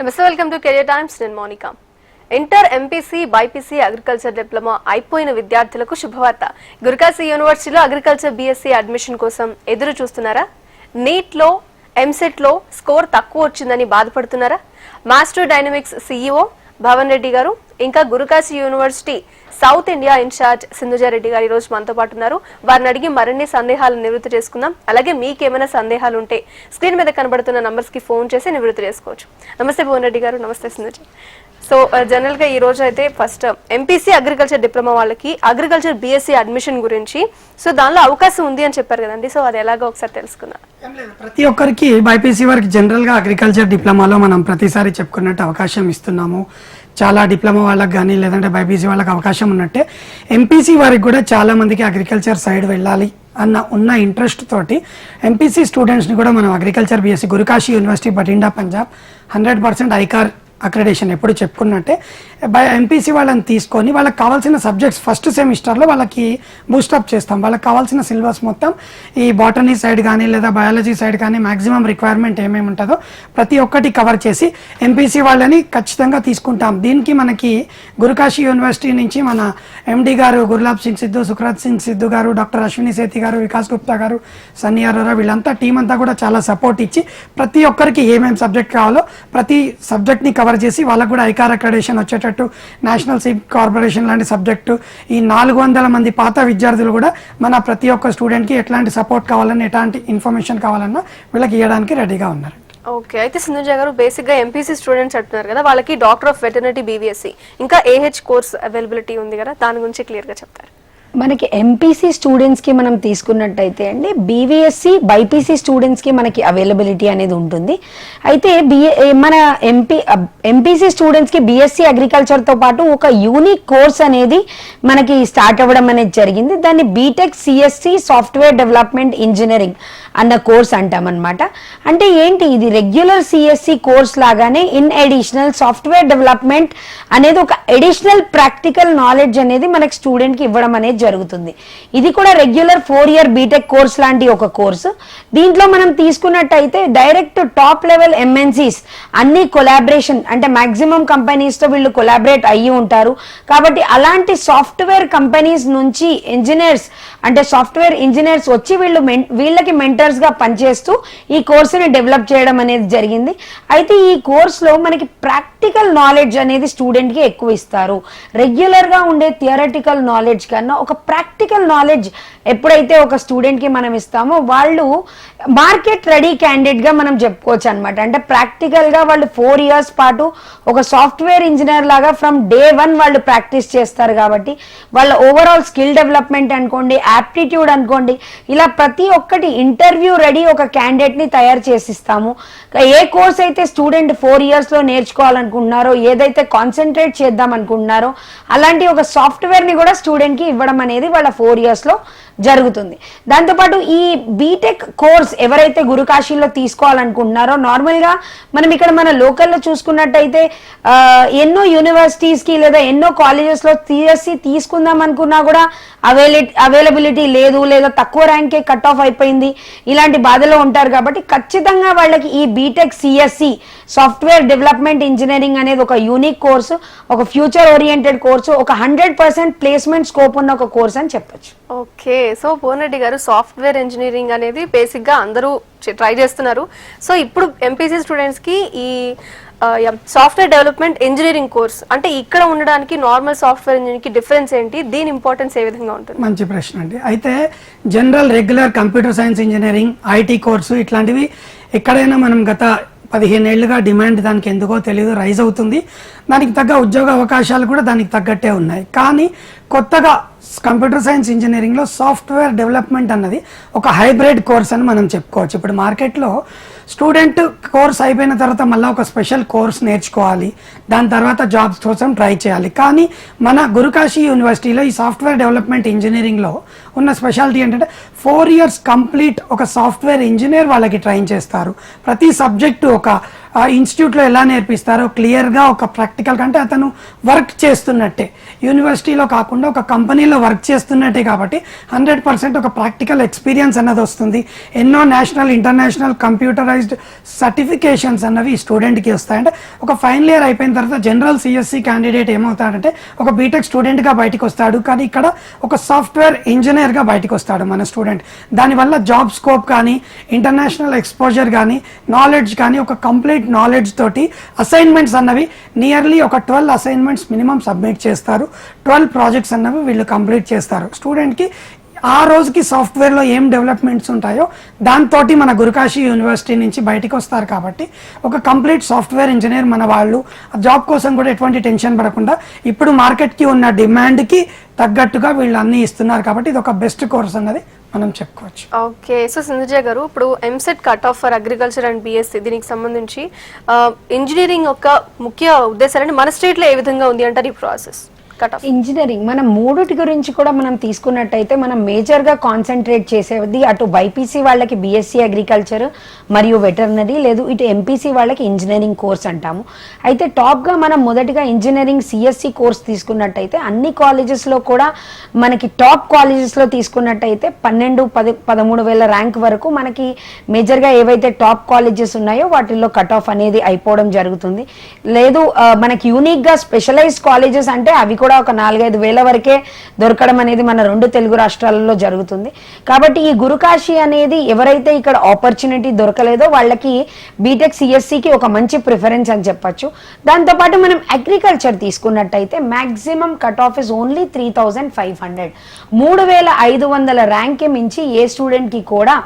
నమస్తే, welcome to career times. నేను Monika. Inter MPC BiPC agriculture diploma అయిపోయిన విద్యార్థులకు శుభవార్త. గురుకాశీ యూనివర్సిటీలో అగ్రికల్చర్ బీఎస్సీ అడ్మిషన్ కోసం ఎదురు చూస్తున్నారా? నీట్లో ఎంసెట్లో స్కోర్ తక్కువ వచ్చిందని బాధపడుతున్నారా? Master Dynamics CEO Bhavan Reddy గారు, ఇంకా Gurukashi university south India incharge Sindhuja Reddy గారు ఈరోజు మనతో పాటు ఉన్నారు. వారిని అడిగి మరిన్ని సందేహాలు నివృత్తి చేసుకుందాం. అలాగే మీకేమైనా సందేహాలు ఉంటే స్క్రీన్ మీద కనబడుతున్న నంబర్స్ కి ఫోన్ చేసి నివృత్తి చేసుకోవచ్చు. నమస్తే భవన్ రెడ్డి గారు. నమస్తే సింధుజ. సో జనరల్ గా ఈ రోజు అయితే ఫస్ట్ ఎంపీసీ అగ్రికల్చర్ డిప్లొమా వాళ్ళకి అగ్రికల్చర్ బీఎస్సీ అడ్మిషన్ గురించి, సో దానిలో అవకాశం ఉంది అని చెప్పారు కదండి. సో అది ఎలాగో ఒకసారి తెలుసుకున్నారు. ప్రతి ఒక్కరికి బైపీసీ వారికి జనరల్ గా అగ్రికల్చర్ డిప్లొమాలో మనం ప్రతిసారి చెప్పుకున్నట్టు అవకాశం ఇస్తున్నాము. చాలా డిప్లొమా వాళ్ళకి కానీ లేదంటే బైపీసీ వాళ్ళకి అవకాశం ఉన్నట్టే ఎంపీసీ వారికి కూడా చాలా మందికి అగ్రికల్చర్ సైడ్ వెళ్ళాలి ఉన్న ఇంట్రెస్ట్ తోటి ఎంపీసీ స్టూడెంట్స్ని కూడా మనం agriculture BSc Gurukashi university Bathinda Punjab 100% ICAR accreditation ఎప్పుడు చెప్పుకున్నట్టే ఎంపీసీ వాళ్ళని తీసుకొని వాళ్ళకి కావాల్సిన సబ్జెక్ట్స్ ఫస్ట్ సెమిస్టర్లో వాళ్ళకి బూస్టప్ చేస్తాం. వాళ్ళకి కావాల్సిన సిలబస్ మొత్తం ఈ బాటనీ సైడ్ కానీ లేదా బయాలజీ సైడ్ కానీ మ్యాక్సిమం రిక్వైర్మెంట్ ఏమేమి ఉంటుందో ప్రతి ఒక్కటి కవర్ చేసి ఎంపీసీ వాళ్ళని ఖచ్చితంగా తీసుకుంటాం. దీనికి మనకి గురుకాశీ యూనివర్సిటీ నుంచి మన ఎండి గారు గురులాబ్ సింగ్ సిద్ధు, సుఖ్రాత్ సింగ్ సిద్ధు గారు, డాక్టర్ అశ్విని సేతి గారు, వికాస్ గుప్తా గారు, సన్నీ అరోరా వీళ్ళంతా టీం అంతా కూడా చాలా సపోర్ట్ ఇచ్చి ప్రతి ఒక్కరికి ఏమేమి సబ్జెక్ట్ కావాలో ప్రతి సబ్జెక్ట్ని కవర్ చేసి వాళ్ళకు కూడా ఐకార్ అక్రెడిటేషన్ వచ్చేటట్టు నేషనల్ సీడ్ కార్పొరేషన్ లాంటి సబ్జెక్టు ఈ 400 మంది పాత విద్యార్థులు కూడా మన ప్రతి ఒక్క స్టూడెంట్కి ఎట్లాంటి సపోర్ట్ కావాలన్నా ఎట్లాంటి ఇన్ఫర్మేషన్ కావాలన్నా వీళ్ళకి ఇవ్వడానికి రెడీగా ఉన్నారు. ఓకే, అయితే సింధుజ గారు బేసిక్ గా ఎంపీసీ స్టూడెంట్స్ అంటున్నారు కదా, వాళ్ళకి డాక్టర్ ఆఫ్ వెటర్నరీ బీవీఎస్సీ ఇంకా ఏహెచ్ కోర్స్ అవైలబిలిటీ ఉంది కదా, దాని గురించి క్లియర్ గా చెప్తారు. మనకి ఎంపీసీ స్టూడెంట్స్ కి మనం తీసుకున్నట్టయితే అండి బీవీఎస్సీ బైపీసీ స్టూడెంట్స్ కి మనకి అవైలబిలిటీ అనేది ఉంటుంది. అయితే మన ఎంపీసీ స్టూడెంట్స్ కి బీఎస్సీ అగ్రికల్చర్ తో పాటు ఒక యూనిక్ కోర్స్ అనేది మనకి స్టార్ట్ అవ్వడం అనేది జరిగింది. దాన్ని BTech CSC software development engineering అన్న కోర్స్ అంటామన్నమాట. అంటే ఏంటి, ఇది రెగ్యులర్ సిఎస్సి కోర్స్ లాగానే ఇన్ అడిషనల్ సాఫ్ట్వేర్ డెవలప్మెంట్ అనేది ఒక అడిషనల్ ప్రాక్టికల్ నాలెడ్జ్ అనేది మనకి స్టూడెంట్ కి ఇవ్వడం అనేది జరుగుతుంది. ఇది కూడా రెగ్యులర్ 4 year బీటెక్ కోర్స్ లాంటి ఒక కోర్సు. దీంట్లో మనం తీసుకున్నట్టయితే డైరెక్ట్ టాప్ లెవెల్ ఎంఎన్సీస్ అన్ని కొలాబరేషన్ అంటే మాక్సిమం కంపెనీస్ తో వీళ్ళు కొలాబరేట్ అయ్యి ఉంటారు. కాబట్టి అలాంటి సాఫ్ట్వేర్ కంపెనీస్ నుంచి ఇంజనీర్స్ అంటే సాఫ్ట్వేర్ ఇంజనీర్స్ వచ్చి వీళ్ళకి మెంటర్స్ గా పనిచేస్తూ ఈ కోర్సుని డెవలప్ చేయడం అనేది జరిగింది. అయితే ఈ కోర్సులో మనకి ప్రాక్టికల్ నాలెడ్జ్ అనేది స్టూడెంట్ కి ఎక్కువ ఇస్తారు. రెగ్యులర్ గా ఉండే థియరటికల్ నాలెడ్జ్ కన్నా ఒక ప్రాక్టికల్ నాలెడ్జ్ ఎప్పుడైతే ఒక స్టూడెంట్ కి మనం ఇస్తామో వాళ్ళు మార్కెట్ రెడీ క్యాండిడేట్ గా మనం చెప్పుకోవచ్చు అనమాట. అంటే ప్రాక్టికల్ గా వాళ్ళు 4 years పాటు ఒక సాఫ్ట్వేర్ ఇంజనీర్ లాగా ఫ్రమ్ డే 1 వాళ్ళు ప్రాక్టీస్ చేస్తారు. కాబట్టి వాళ్ళ ఓవరాల్ స్కిల్ డెవలప్మెంట్ అనుకోండి, యాప్టిట్యూడ్ అనుకోండి, ఇలా ప్రతి ఒక్కటి ఇంటర్వ్యూ రెడీ ఒక క్యాండిడేట్ ని తయారు చేసిస్తాము. ఏ కోర్స్ అయితే స్టూడెంట్ 4 years లో నేర్చుకోవాలనుకుంటున్నారో, ఏదైతే కాన్సన్ట్రేట్ చేద్దాం అనుకుంటున్నారో అలాంటి ఒక సాఫ్ట్వేర్ ని కూడా స్టూడెంట్ కి ఇవ్వడం అనేది వాళ్ళ 4 years లో జరుగుతుంది. దాంతోపాటు ఈ బీటెక్ కోర్స్ ఎవరైతే గురుకాశీలో తీసుకోవాలనుకుంటున్నారో, నార్మల్ గా మనం ఇక్కడ మన లోకల్లో చూసుకున్నట్టయితే ఎన్నో యూనివర్సిటీస్ కి లేదా ఎన్నో కాలేజెస్ లో సిఎస్సి తీసుకుందాం అనుకున్నా కూడా అవైలబిలిటీ లేదు, లేదా తక్కువ ర్యాంకే కట్ ఆఫ్ అయిపోయింది, ఇలాంటి బాధలో ఉంటారు. కాబట్టి ఖచ్చితంగా వాళ్ళకి ఈ BTech CSC software development engineering అనేది ఒక యూనిక్ కోర్సు, ఒక ఫ్యూచర్ ఓరియంటెడ్ కోర్సు, ఒక 100% ప్లేస్మెంట్ స్కోప్ ఉన్న ఒక కోర్స్ అని చెప్పొచ్చు. ఓకే, సో భువన్ రెడ్డి గారు సాఫ్ట్వేర్ ఇంజనీరింగ్ అనేది బేసిక్ గా అందరూ ట్రై చేస్తున్నారు. సో ఇప్పుడు ఎంపీసీ స్టూడెంట్స్ కి ఈ సాఫ్ట్వేర్ డెవలప్మెంట్ ఇంజనీరింగ్ కోర్స్ అంటే ఇక్కడ ఉండడానికి నార్మల్ సాఫ్ట్వేర్ ఇంజనీరింగ్ కి డిఫరెన్స్ ఏంటి, దీని ఇంపార్టెన్స్ ఏ విధంగా ఉంటుంది? మంచి ప్రశ్న అండి. అయితే general regular computer science engineering, IT course ఇట్లాంటివి ఎక్కడైనా మనం గత 15 ఏళ్లుగా డిమాండ్ దానికి ఎందుకో తెలియదు రైజ్ అవుతుంది. దానికి తగ్గ ఉద్యోగ అవకాశాలు కూడా దానికి తగ్గట్టే ఉన్నాయి. కానీ కొత్తగా కంప్యూటర్ సైన్స్ ఇంజనీరింగ్లో సాఫ్ట్వేర్ డెవలప్మెంట్ అన్నది ఒక హైబ్రిడ్ కోర్స్ అని మనం చెప్పుకోవచ్చు. ఇప్పుడు మార్కెట్లో స్టూడెంట్ కోర్స్ అయిపోయిన తర్వాత మళ్ళీ ఒక స్పెషల్ కోర్స్ నేర్చుకోవాలి, దాని తర్వాత జాబ్స్ కోసం ట్రై చేయాలి. కానీ మన గురుకాశీ యూనివర్సిటీలో ఈ సాఫ్ట్వేర్ డెవలప్మెంట్ ఇంజనీరింగ్లో ఉన్న స్పెషాలిటీ ఏంటంటే 4 years కంప్లీట్ ఒక సాఫ్ట్వేర్ ఇంజనీర్ వాళ్ళకి ట్రైన్ చేస్తారు. ప్రతి సబ్జెక్టు ఒక ఆ ఇన్స్టిట్యూట్లో ఎలా నేర్పిస్తారో క్లియర్గా ఒక ప్రాక్టికల్ కంటే అతను వర్క్ చేస్తున్నట్టే, యూనివర్సిటీలో కాకుండా ఒక కంపెనీలో వర్క్ చేస్తున్నట్టే, కాబట్టి 100% ఒక ప్రాక్టికల్ ఎక్స్పీరియన్స్ అన్నది వస్తుంది. ఎన్నో నేషనల్ ఇంటర్నేషనల్ కంప్యూటరైజ్డ్ సర్టిఫికేషన్స్ అన్నవి ఈ స్టూడెంట్కి వస్తాయంటే ఒక ఫైనల్ ఇయర్ అయిపోయిన తర్వాత జనరల్ సిఎస్సి క్యాండిడేట్ ఏమవుతాడంటే ఒక బీటెక్ స్టూడెంట్గా బయటకు వస్తాడు, కానీ ఇక్కడ ఒక సాఫ్ట్వేర్ ఇంజనీర్గా బయటకు వస్తాడు మన స్టూడెంట్. దానివల్ల జాబ్ స్కోప్ కానీ ఇంటర్నేషనల్ ఎక్స్పోజర్ కానీ నాలెడ్జ్ కానీ ఒక కంప్లీట్ నాలెడ్జ్ తోటి అసైన్మెంట్స్ అన్నవి నియర్లీ ఒక 12 అసైన్మెంట్స్ మినిమం సబ్మిట్ చేస్తారు, 12 ప్రాజెక్ట్స్ అన్నవి వీళ్ళు కంప్లీట్ చేస్తారు. స్టూడెంట్కి ఆ రోజుకి సాఫ్ట్వేర్లో ఏం డెవలప్మెంట్స్ ఉంటాయో దాంతో మన గురుకాశీ యూనివర్సిటీ నుంచి బయటకు వస్తారు. కాబట్టి ఒక కంప్లీట్ సాఫ్ట్వేర్ ఇంజనీర్ మన వాళ్ళు జాబ్ కోసం కూడా ఎటువంటి టెన్షన్ పడకుండా ఇప్పుడు మార్కెట్కి ఉన్న డిమాండ్కి తగ్గట్టుగా వీళ్ళు అన్నీ ఇస్తున్నారు. కాబట్టి ఇది ఒక బెస్ట్ కోర్స్ అన్నది మనం చెప్పుకోవచ్చు. ఓకే, సో సింధుజ గారు, ఇప్పుడు EAMCET cut off for agriculture and BSc దీనికి సంబంధించి ఇంజనీరింగ్ యొక్క ముఖ్య ఉద్దేశాలని మన స్టేట్లో ఏ విధంగా ఉంది అంటారు ఈ ప్రాసెస్? ఇంజనీరింగ్ మనం మూడుటి గురించి కూడా మనం తీసుకున్నట్టయితే మనం మేజర్ గా కాన్సన్ట్రేట్ చేసేది అటు బైపీసీ వాళ్ళకి బిఎస్సి అగ్రికల్చర్ మరియు వెటర్నరీ, లేదు ఇటు ఎంపీసీ వాళ్ళకి ఇంజనీరింగ్ కోర్స్ అంటాము. అయితే టాప్ గా మనం మొదటిగా ఇంజనీరింగ్ సిఎస్సి కోర్స్ తీసుకున్నట్టయితే అన్ని కాలేజెస్ లో కూడా మనకి టాప్ కాలేజెస్ లో తీసుకున్నట్టయితే 12-13,000 ర్యాంక్ వరకు మనకి మేజర్ గా ఏవైతే టాప్ కాలేజెస్ ఉన్నాయో వాటిల్లో కట్ ఆఫ్ అనేది అయిపోవడం జరుగుతుంది. లేదు మనకి యూనిక్ గా స్పెషలైజ్డ్ కాలేజెస్ అంటే అవి కూడా ఒక 4-5 వేల వరకే దొరకడం అనేది మన 2 తెలుగు రాష్ట్రాలలో జరుగుతుంది. కాబట్టి ఈ గురుకాశీ అనేది ఎవరైతే ఇక్కడ ఆపర్చునిటీ దొరకలేదో వాళ్ళకి బీటెక్ సిఎస్సికి ఒక మంచి ప్రిఫరెన్స్ అని చెప్పొచ్చు. దాంతోపాటు మనం అగ్రికల్చర్ తీసుకున్నట్టయితే maximum cut off is only 3,500, 3,500 rank మించి ఏ స్టూడెంట్ కి కూడా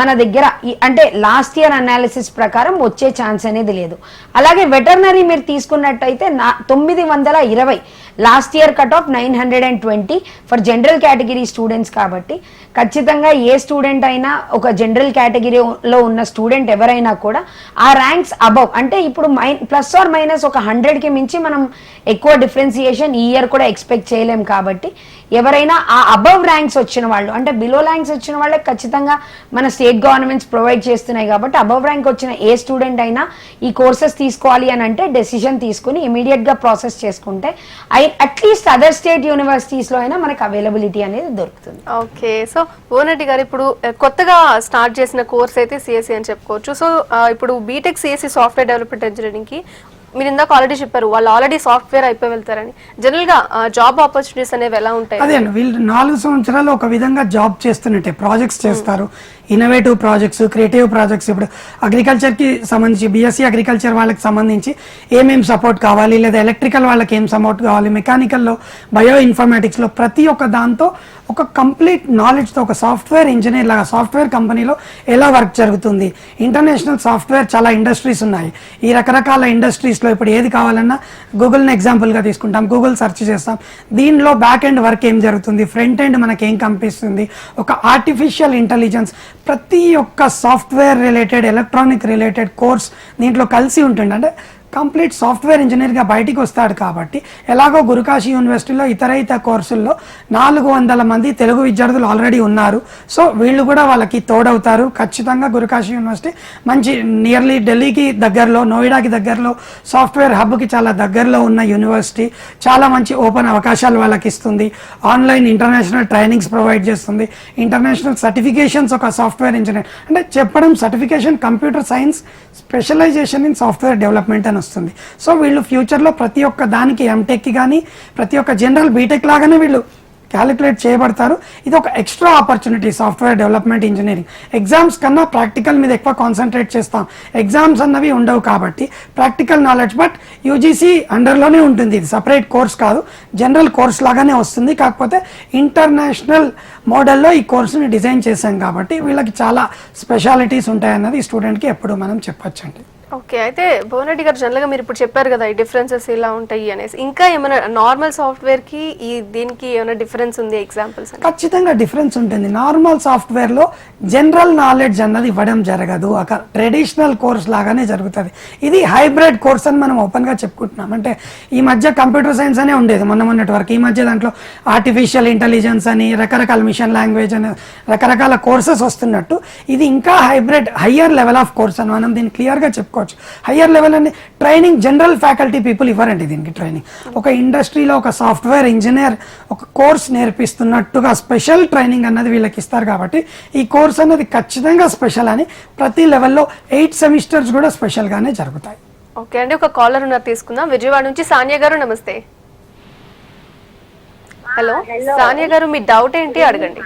మన దగ్గర అంటే లాస్ట్ ఇయర్ అనాలిసిస్ ప్రకారం వచ్చే ఛాన్స్ అనేది లేదు. అలాగే వెటర్నరీ మీరు తీసుకున్నట్టయితే 920, last year cut off 920 for general category students. కాబట్టి ఖచ్చితంగా ఏ స్టూడెంట్ అయినా ఒక జనరల్ కేటగిరీలో ఉన్న స్టూడెంట్ ఎవరైనా కూడా ఆ ర్యాంక్స్ అబవ్ అంటే ఇప్పుడు ప్లస్ ఆర్ మైనస్ ఒక 100కి మించి మనం ఎక్కువ డిఫరెన్సియేషన్ ఈ ఇయర్ కూడా ఎక్స్పెక్ట్ చేయలేం. కాబట్టి ఎవరైనా ఆ అబవ్ ర్యాంక్స్ వచ్చిన వాళ్ళు అంటే బిలో ర్యాంక్స్ వచ్చిన వాళ్ళకి ఖచ్చితంగా మన స్టేట్ గవర్నమెంట్స్ ప్రొవైడ్ చేస్తున్నాయి. కాబట్టి అబవ్ ర్యాంక్ వచ్చిన ఏ స్టూడెంట్ అయినా ఈ కోర్సెస్ తీసుకోవాలి అని అంటే డెసిషన్ తీసుకుని ఇమీడియట్ గా ప్రాసెస్ చేసుకుంటే అట్లీస్ట్ అదర్ స్టేట్ యూనివర్సిటీస్ లో అయినా మనకు అవైలబిలిటీ అనేది దొరుకుతుంది. ఓకే, సో భువనరెడ్డి గారు, ఇప్పుడు కొత్తగా స్టార్ట్ చేసిన కోర్స్ అయితే సిఎస్సి అని చెప్పుకోవచ్చు. సో ఇప్పుడు BTech CSC software development engineering కి మీరు ఇందాక ఆల్రెడీ చెప్పారు వాళ్ళు ఆల్రెడీ సాఫ్ట్వేర్ అయిపోయి వెళ్తారని. జనరల్ గా జాబ్ ఆపర్చునిటీస్ అనేవి ఎలా ఉంటాయి? అదే వీళ్ళు 4 సంవత్సరాలు ఒక విధంగా జాబ్ చేస్తున్నట్టే ప్రాజెక్ట్స్ చేస్తారు, ఇన్నోవేటివ్ ప్రాజెక్ట్స్, క్రియేటివ్ ప్రాజెక్ట్స్. ఇప్పుడు అగ్రికల్చర్కి సంబంధించి బీఎస్సీ అగ్రికల్చర్ వాళ్ళకి సంబంధించి ఏమేమి సపోర్ట్ కావాలి, లేదా ఎలక్ట్రికల్ వాళ్ళకి ఏం సపోర్ట్ కావాలి, మెకానికల్లో, బయో ఇన్ఫర్మేటిక్స్లో ప్రతి ఒక్క దాంతో ఒక కంప్లీట్ నాలెడ్జ్తో ఒక సాఫ్ట్వేర్ ఇంజనీర్ లాగా సాఫ్ట్వేర్ కంపెనీలో ఎలా వర్క్ జరుగుతుంది. ఇంటర్నేషనల్ సాఫ్ట్వేర్ చాలా ఇండస్ట్రీస్ ఉన్నాయి. ఈ రకరకాల ఇండస్ట్రీస్లో ఇప్పుడు ఏది కావాలన్నా గూగుల్ని ఎగ్జాంపుల్గా తీసుకుంటాం, గూగుల్ సెర్చ్ చేస్తాం. దీనిలో బ్యాక్ ఎండ్ వర్క్ ఏం జరుగుతుంది, ఫ్రంట్ ఎండ్ మనకి ఏం కనిపిస్తుంది, ఒక ఆర్టిఫిషియల్ ఇంటెలిజెన్స్, ప్రతి ఒక్క software related electronic related course దీంట్లో కలిసి ఉంటుంది. అంటే కంప్లీట్ సాఫ్ట్వేర్ ఇంజనీర్గా బయటికి వస్తాడు. కాబట్టి ఎలాగో గురుకాశీ యూనివర్సిటీలో ఇతర కోర్సుల్లో 400 మంది తెలుగు విద్యార్థులు ఆల్రెడీ ఉన్నారు. సో వీళ్ళు కూడా వాళ్ళకి తోడవుతారు. ఖచ్చితంగా గురుకాశీ యూనివర్సిటీ మంచి నియర్లీ ఢిల్లీకి దగ్గరలో, నోయిడాకి దగ్గరలో, సాఫ్ట్వేర్ హబ్కి చాలా దగ్గరలో ఉన్న యూనివర్సిటీ. చాలా మంచి ఓపెన్ అవకాశాలు వాళ్ళకి ఇస్తుంది. ఆన్లైన్ ఇంటర్నేషనల్ ట్రైనింగ్స్ ప్రొవైడ్ చేస్తుంది. ఇంటర్నేషనల్ సర్టిఫికేషన్స్ ఒక సాఫ్ట్వేర్ ఇంజనీర్ అంటే చెప్పడం certification computer science specialization in software development అని వస్తుంది. సో వీళ్ళు ఫ్యూచర్లో ప్రతి ఒక్క దానికి ఎంటెక్కి కానీ ప్రతి ఒక్క జనరల్ బీటెక్ లాగానే వీళ్ళు క్యాలిక్యులేట్ చేయబడతారు. ఇది ఒక extra opportunity software development engineering. Exams కన్నా ప్రాక్టికల్ మీద ఎక్కువ కాన్సన్ట్రేట్ చేస్తాం. ఎగ్జామ్స్ అన్నవి ఉండవు కాబట్టి ప్రాక్టికల్ నాలెడ్జ్ బట్ యూజీసీ అండర్లోనే ఉంటుంది. ఇది సపరేట్ కోర్స్ కాదు, జనరల్ కోర్స్ లాగానే వస్తుంది. కాకపోతే ఇంటర్నేషనల్ మోడల్లో ఈ కోర్సుని డిజైన్ చేశాం కాబట్టి వీళ్ళకి చాలా స్పెషాలిటీస్ ఉంటాయన్నది ఈ స్టూడెంట్కి ఎప్పుడు మనం చెప్పొచ్చండి. ఓకే, అయితే భువనరెడ్డి గారు, జనరల్గా మీరు ఇప్పుడు చెప్పారు కదా ఈ డిఫరెన్సెస్ ఇలా ఉంటాయి అనేసి, ఇంకా ఏమైనా నార్మల్ సాఫ్ట్వేర్కి ఈ దీనికి ఏమైనా డిఫరెన్స్ ఉంది ఎగ్జాంపుల్స్? ఖచ్చితంగా డిఫరెన్స్ ఉంటుంది. నార్మల్ సాఫ్ట్వేర్లో జనరల్ నాలెడ్జ్ అన్నది ఇవ్వడం జరగదు, ఒక ట్రెడిషనల్ కోర్స్ లాగానే జరుగుతుంది. ఇది హైబ్రిడ్ కోర్స్ అని మనం ఓపెన్గా చెప్పుకుంటున్నాం. అంటే ఈ మధ్య కంప్యూటర్ సైన్స్ అనే ఉండేది మొన్నటి వరకు. ఈ మధ్య దాంట్లో ఆర్టిఫిషియల్ ఇంటెలిజెన్స్ అని, రకరకాల మిషన్ లాంగ్వేజ్ అని రకరకాల కోర్సెస్ వస్తున్నట్టు ఇది ఇంకా hybrid higher level of course అని మనం దీన్ని క్లియర్గా చెప్పుకోవచ్చు. తీసుకోవచ్చు. హయ్యర్ లెవెల్ అని ట్రైనింగ్ జనరల్ ఫ్యాకల్టీ పీపుల్ ఇవ్వరండి దీనికి ట్రైనింగ్. ఒక ఇండస్ట్రీలో ఒక సాఫ్ట్వేర్ ఇంజనీర్ ఒక కోర్స్ నేర్పిస్తున్నట్టుగా స్పెషల్ ట్రైనింగ్ అన్నది వీళ్ళకి ఇస్తారు. కాబట్టి ఈ కోర్స్ అన్నది ఖచ్చితంగా స్పెషల్ అని ప్రతి లెవెల్లో 8 సెమిస్టర్స్ కూడా స్పెషల్గానే జరుగుతాయి. ఓకే అండి, ఒక కాలర్ ఉన్నారు తీసుకుందాం. విజయవాడ నుంచి సానియా గారు, నమస్తే. హలో సానియా గారు, మీ డౌట్ ఏంటి అడగండి.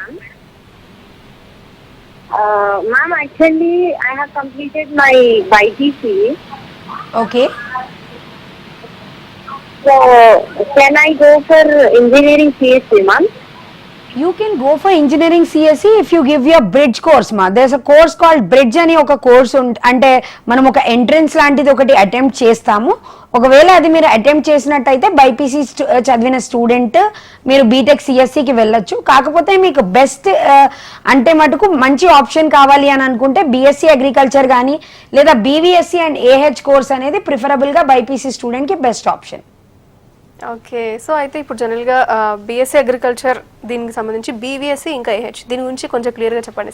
Ma'am, actually, I have completed my BPC. Okay, So, can I go for engineering CSC, ma'am? you can go for engineering CSE if you give your bridge course ma. There's a course called bridge అని ఒక course అంటే మనం ఒక entrance లాంటిది ఒకటి attempt చేస్తాము. ఒకవేళ అది మీరు అటెంప్ట్ చేసినట్టయితే బైపీసీ చదివిన స్టూడెంట్ మీరు బీటెక్ సిఎస్సికి వెళ్ళొచ్చు. కాకపోతే మీకు బెస్ట్ అంటే మటుకు మంచి ఆప్షన్ కావాలి అని అనుకుంటే బీఎస్సీ అగ్రికల్చర్ కానీ లేదా బీవీఎస్సీ అండ్ ఏహెచ్ కోర్స్ అనేది ప్రిఫరబుల్గా బైపీసీ స్టూడెంట్కి బెస్ట్ ఆప్షన్. ఓకే, సో అయితే ఇప్పుడు జనరల్గా బీఎస్సీ అగ్రికల్చర్ దీనికి సంబంధించి బీవీఎస్సీ ఇంకా ఏహెచ్ దీని గురించి కొంచెం క్లియర్గా చెప్పండి.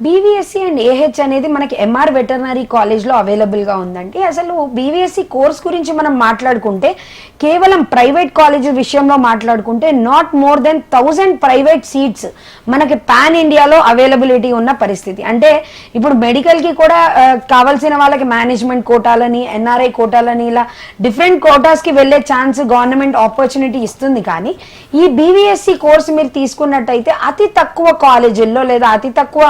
బీవీఎస్సీ అండ్ ఏహెచ్ అనేది మనకి ఎంఆర్ వెటర్నరీ కాలేజ్లో అవైలబుల్గా ఉందండి. అసలు బీవీఎస్సీ కోర్స్ గురించి మనం మాట్లాడుకుంటే కేవలం ప్రైవేట్ కాలేజ్ విషయంలో మాట్లాడుకుంటే not more than 1000 private seats మనకి పాన్ ఇండియాలో అవైలబిలిటీ ఉన్న పరిస్థితి. అంటే ఇప్పుడు మెడికల్కి కూడా కావాల్సిన వాళ్ళకి మేనేజ్మెంట్ కోటాలని, ఎన్ఆర్ఐ కోటాలని ఇలా డిఫరెంట్ కోటాస్కి వెళ్ళే ఛాన్స్ గవర్నమెంట్ ఆపర్చునిటీ ఇస్తుంది. కానీ ఈ బీవీఎస్సీ కోర్స్ మీరు తీసుకున్నట్టయితే అతి తక్కువ కాలేజీల్లో లేదా అతి తక్కువ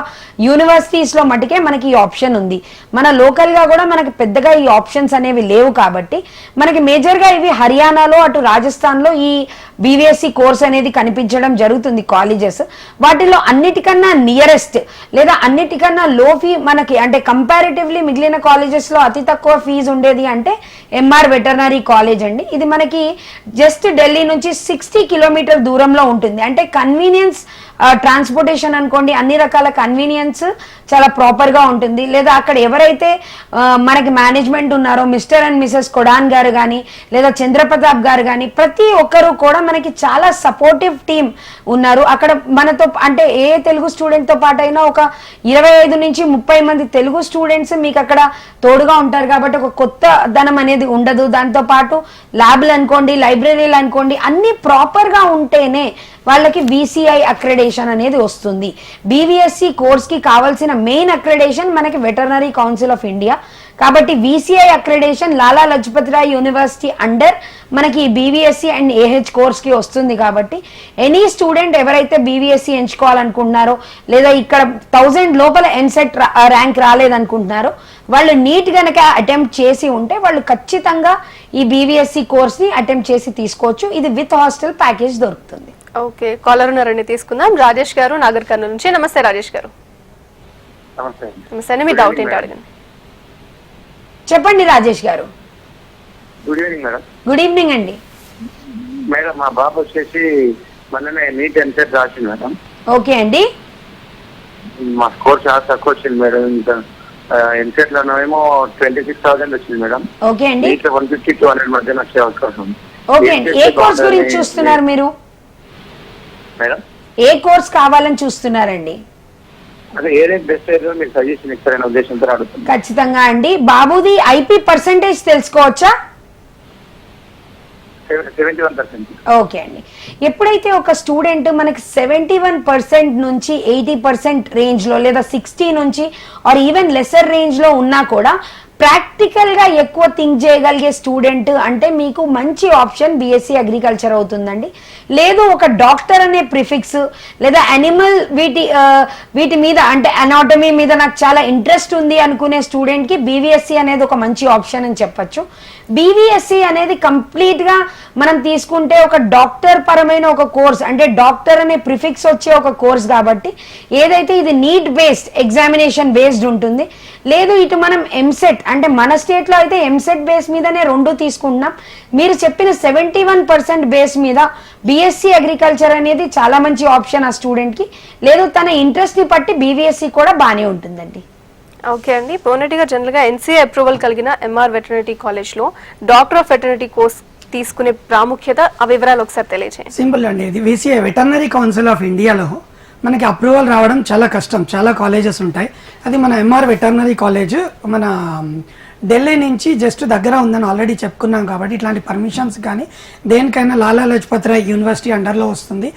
యూనివర్సిటీస్లో మటుకే మనకి ఈ ఆప్షన్ ఉంది. మన లోకల్గా కూడా మనకి పెద్దగా ఈ ఆప్షన్స్ అనేవి లేవు. కాబట్టి మనకి మేజర్గా ఇవి హర్యానాలో అటు రాజస్థాన్లో ఈ బీవీఎస్సీ కోర్స్ అనేది కనిపించడం జరుగుతుంది కాలేజెస్. వాటిలో అన్నిటికన్నా నియరెస్ట్ లేదా అన్నిటికన్నా లో ఫీ మనకి అంటే కంపారిటివ్లీ మిగిలిన కాలేజెస్లో అతి తక్కువ ఫీజు ఉండేది అంటే ఎంఆర్ వెటర్నరీ కాలేజ్ అండి. ఇది మనకి జస్ట్ ఢిల్లీ నుంచి 60 కిలోమీటర్ దూరంలో ఉంటుంది. అంటే కన్వీనియన్స్ ట్రాన్స్పోర్టేషన్ అనుకోండి, అన్ని రకాల కన్వీనియన్స్ చాలా ప్రాపర్గా ఉంటుంది. లేదా అక్కడ ఎవరైతే మనకి మేనేజ్మెంట్ ఉన్నారో మిస్టర్ అండ్ మిసెస్ కొడాన్ గారు కానీ లేదా చంద్రప్రతాప్ గారు కానీ ప్రతి ఒక్కరు కూడా మనకి చాలా సపోర్టివ్ టీమ్ ఉన్నారు. అక్కడ మనతో అంటే ఏ తెలుగు స్టూడెంట్తో పాటు అయినా ఒక 25 నుంచి 30 మంది తెలుగు స్టూడెంట్స్ మీకు అక్కడ తోడుగా ఉంటారు. కాబట్టి ఒక కొత్త ధనం అనేది ఉండదు. దాంతోపాటు ల్యాబ్లు అనుకోండి, లైబ్రరీలు అనుకోండి, అన్ని ప్రాపర్గా ఉంటేనే వాళ్ళకి VCI అక్రెడేషన్ అనేది వస్తుంది. బీవీఎస్సీ కోర్స్కి కావాల్సిన మెయిన్ అక్రెడేషన్ మనకి వెటర్నరీ కౌన్సిల్ ఆఫ్ ఇండియా. కాబట్టి VCI అక్రెడేషన్ లాలా లజపత్ రాయ్ యూనివర్సిటీ అండర్ మనకి బీవీఎస్సీ అండ్ ఏహెచ్ కోర్స్కి వస్తుంది. కాబట్టి ఎనీ స్టూడెంట్ ఎవరైతే బీవీఎస్సీ ఎంచుకోవాలనుకుంటున్నారో లేదా ఇక్కడ 1000 లోపల ఎన్సెట్ ర్యాంక్ రాలేదనుకుంటున్నారో వాళ్ళు నీట్ గనక అటెంప్ట్ చేసి ఉంటే వాళ్ళు ఖచ్చితంగా ఈ బీవీఎస్సీ కోర్స్ని అటెంప్ట్ చేసి తీసుకోవచ్చు. ఇది విత్ హాస్టల్ ప్యాకేజ్ దొరుకుతుంది. ఓకే, కాలర్ ఉన్నారండి తీసుకుందాం. రాజేష్ గారు నాగర్ కర్నూలు నుంచి. నమస్తే రాజేష్ గారు. నమస్తే అండి, మీ డౌట్ ఏంటి అడగండి. చెప్పండి రాజేష్ గారు. Good evening madam. Good evening అండి. మేడం మా బాబు వచ్చేసి మొన్ననే నీట్ ఎన్సెట్ రాసింది మేడం. ఓకే అండి. మా స్కోర్ చాలా తక్కువ వచ్చింది మేడం. ఇంకా ఎన్సెట్ లోనేమో 26,000 వచ్చింది మేడం. ఓకే అండి. నీట్ 150 to 100 మధ్య వచ్చే అవకాశం ఉంది. ఓకే అండి. ఏ కోర్స్ గురించి చూస్తున్నారు మీరు? మేడం ఏ కోర్స్ కావాలని చూస్తున్నారండి? అదే ఏ రేట్ బెస్ట్ అయితే మీరు సజెషన్ ఇస్తారనే ఉద్దేశంతో అడుగుతున్నాను. ఖచ్చితంగా అండి. బాబుది IP పర్సెంటేజ్ తెలుసుకోవచ్చా? 71%. ఓకే అండి. ఎప్పుడైతే ఒక స్టూడెంట్ మనకి 71% నుంచి 80% రేంజ్లో లేదా 60 నుంచి ఆర్ ఈవెన్ లెసర్ రేంజ్లో ఉన్నా కూడా ప్రాక్టికల్గా ఎక్కువ థింక్ చేయగలిగే స్టూడెంట్ అంటే మీకు మంచి ఆప్షన్ బీఎస్సీ అగ్రికల్చర్ అవుతుందండి. లేదు ఒక డాక్టర్ అనే ప్రిఫిక్స్ లేదా యానిమల్ వీటి మీద అంటే అనాటమీ మీద నాకు చాలా ఇంట్రెస్ట్ ఉంది అనుకునే స్టూడెంట్కి బీవీఎస్సీ అనేది ఒక మంచి ఆప్షన్ అని చెప్పచ్చు. బీవీఎస్సీ అనేది కంప్లీట్గా మనం తీసుకుంటే ఒక డాక్టర్ పరమైన ఒక కోర్స్ అంటే డాక్టర్ అనే ప్రిఫిక్స్ వచ్చే ఒక కోర్స్ కాబట్టి ఏదైతే ఇది నీట్ బేస్డ్ ఎగ్జామినేషన్ బేస్డ్ ఉంటుంది. లేదు ఇటు మనం ఎంసెట్ అంటే మన స్టేట్లో అయితే ఎంసెట్ బేస్ మీదనే 2 తీసుకుంటున్నాం. మీరు చెప్పిన 71% బేస్ మీద బీఎస్సీ అగ్రికల్చర్ అనేది చాలా మంచి ఆప్షన్ ఆ స్టూడెంట్కి. లేదు తన ఇంట్రెస్ట్ని బట్టి బీవీఎస్సీ కూడా బాగానే ఉంటుందండి. ఓకే అండి. పోనెట్గా జనరల్గా NCA అప్రూవల్ కలిగిన ఎంఆర్ వెటర్నరీ కాలేజ్లో డాక్టర్ ఆఫ్ వెటర్నరీ కోర్స్ తీసుకునే ప్రాముఖ్యత ఆ వివరాలు ఒకసారి తెలియజేయండి. సింపుల్ అండి. ఇది VCI వెటర్నరీ కౌన్సిల్ ఆఫ్ ఇండియాలో మనకి అప్రూవల్ రావడం చాలా కష్టం. చాలా కాలేజెస్ ఉంటాయి. అది మన ఎంఆర్ వెటర్నరీ కాలేజ్ మన ఢిల్లీ నుంచి జస్ట్ దగ్గర ఉందని ఆల్రెడీ చెప్పుకున్నాం కాబట్టి ఇట్లాంటి పర్మిషన్స్ కానీ దేనికైనా లాలా లజపత్ రాయ్ యూనివర్సిటీ అండర్లో వస్తుంది.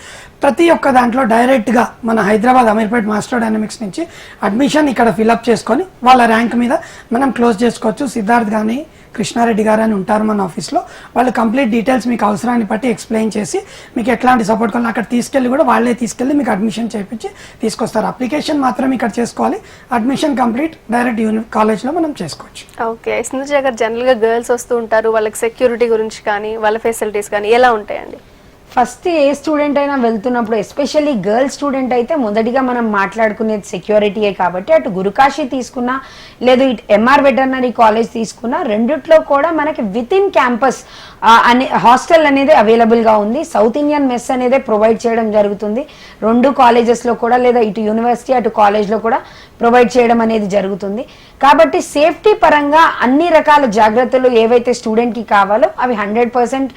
ప్రతి ఒక్క దాంట్లో డైరెక్ట్గా మన హైదరాబాద్ అమీర్పేట్ మాస్టర్ డైనమిక్స్ నుంచి అడ్మిషన్ ఇక్కడ ఫిలప్ చేసుకొని వాళ్ళ ర్యాంక్ మీద మనం క్లోజ్ చేసుకోవచ్చు. సిద్ధార్థ్ కానీ కృష్ణారెడ్డి గారు అని ఉంటారు మన ఆఫీస్లో, వాళ్ళు కంప్లీట్ డీటెయిల్స్ మీకు అవసరాన్ని బట్టి ఎక్స్ప్లెయిన్ చేసి మీకు ఎట్లాంటి సపోర్ట్ కావాలి అక్కడ తీసుకెళ్ళి కూడా వాళ్ళే తీసుకెళ్ళి మీకు అడ్మిషన్ చేయించి తీసుకొస్తారు. అప్లికేషన్ మాత్రం ఇక్కడ చేసుకోవాలి, అడ్మిషన్ కంప్లీట్ డైరెక్ట్ కాలేజ్లో మనం చేసుకోవచ్చు. ఓకే, సింధుజ గారు జనరల్గా గర్ల్స్ వస్తూ ఉంటారు, వాళ్ళకి సెక్యూరిటీ గురించి కానీ వాళ్ళ ఫెసిలిటీస్ కానీ ఎలా ఉంటాయండి? ఫస్ట్ ఏ స్టూడెంట్ అయినా వెళ్తున్నప్పుడు ఎస్పెషల్లీ గర్ల్స్ స్టూడెంట్ అయితే మొదటిగా మనం మాట్లాడుకునేది సెక్యూరిటీయే కాబట్టి అటు గురుకాశీ తీసుకున్నా లేదు ఇటు ఎంఆర్ వెటర్నరీ కాలేజ్ తీసుకున్నా రెండిట్లో కూడా మనకి విత్ ఇన్ క్యాంపస్ అనే హాస్టల్ అనేది అవైలబుల్గా ఉంది. సౌత్ ఇండియన్ మెస్ అనేది ప్రొవైడ్ చేయడం జరుగుతుంది రెండు కాలేజెస్లో కూడా, లేదా ఇటు యూనివర్సిటీ అటు కాలేజ్లో కూడా ప్రొవైడ్ చేయడం అనేది జరుగుతుంది. కాబట్టి సేఫ్టీ పరంగా అన్ని రకాల జాగ్రత్తలు ఏవైతే స్టూడెంట్కి కావాలో అవి 100%